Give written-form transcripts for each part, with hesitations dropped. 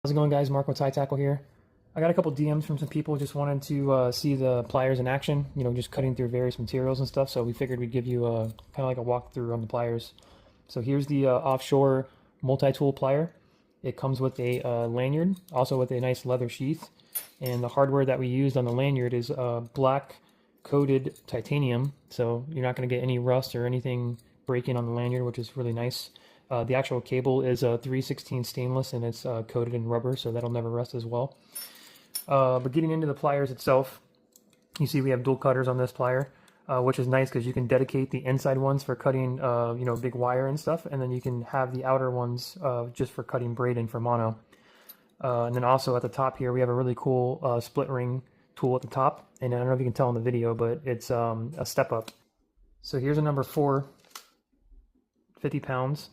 How's it going, guys? Marco Tie Tackle here. I got a couple DMs from some people just wanted to see the pliers in action, just cutting through various materials and stuff. So we figured we'd give you kind of like a walkthrough on the pliers. So here's the offshore multi-tool plier. It comes with a lanyard, also with a nice leather sheath. And the hardware that we used on the lanyard is black coated titanium. So you're not going to get any rust or anything breaking on the lanyard, which is really nice. The actual cable is a 3/16 stainless and it's coated in rubber, so that'll never rust as well. But getting into the pliers itself, you see we have dual cutters on this plier, which is nice because you can dedicate the inside ones for cutting, big wire and stuff, and then you can have the outer ones just for cutting braid and for mono. And then also at the top here, we have a really cool split ring tool at the top, and I don't know if you can tell in the video, but it's a step up. So here's a number 4, 50 pounds.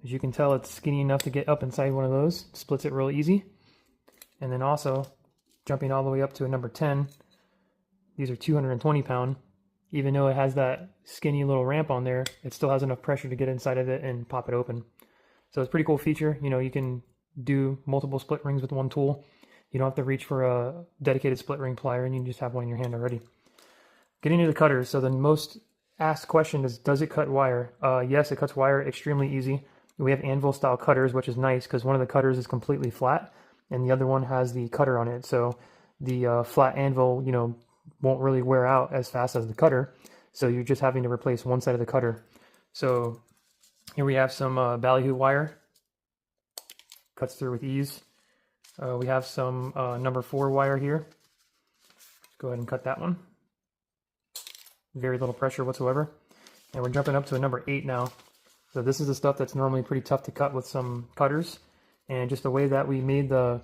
As you can tell, it's skinny enough to get up inside one of those. Splits it real easy. And then also, jumping all the way up to a number 10, these are 220 pound. Even though it has that skinny little ramp on there, it still has enough pressure to get inside of it and pop it open. So it's a pretty cool feature. You can do multiple split rings with one tool. You don't have to reach for a dedicated split ring plier, and you can just have one in your hand already. Getting into the cutters, so the most asked question is, does it cut wire? Yes, it cuts wire extremely easy. We have anvil style cutters, which is nice because one of the cutters is completely flat and the other one has the cutter on it. So the flat anvil, won't really wear out as fast as the cutter. So you're just having to replace one side of the cutter. So here we have some ballyhoo wire, cuts through with ease. We have some number 4 wire here. Let's go ahead and cut that one. Very little pressure whatsoever. And we're jumping up to a number 8 now. So this is the stuff that's normally pretty tough to cut with some cutters. And just the way that we made the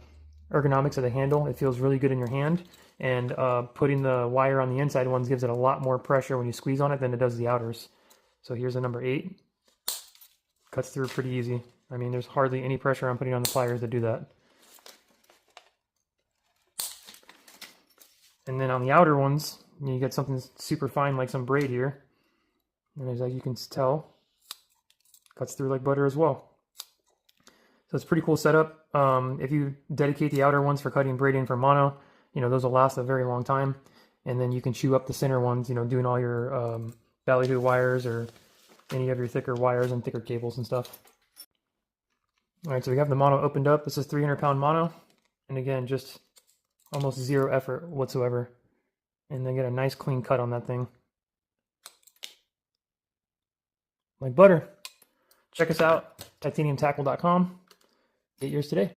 ergonomics of the handle, it feels really good in your hand. And putting the wire on the inside ones gives it a lot more pressure when you squeeze on it than it does the outers. So here's a number 8. Cuts through pretty easy. I mean, there's hardly any pressure I'm putting on the pliers to do that. And then on the outer ones, you get something super fine like some braid here. And as you can tell, cuts through like butter as well. So it's a pretty cool setup. If you dedicate the outer ones for cutting braid in for mono, those will last a very long time. And then you can chew up the center ones, doing all your ballyhoo wires or any of your thicker wires and thicker cables and stuff. All right, so we have the mono opened up. This is 300 pound mono. And again, just almost zero effort whatsoever. And then get a nice clean cut on that thing. Like butter. Check us out, titaniumtackle.com. Get yours today.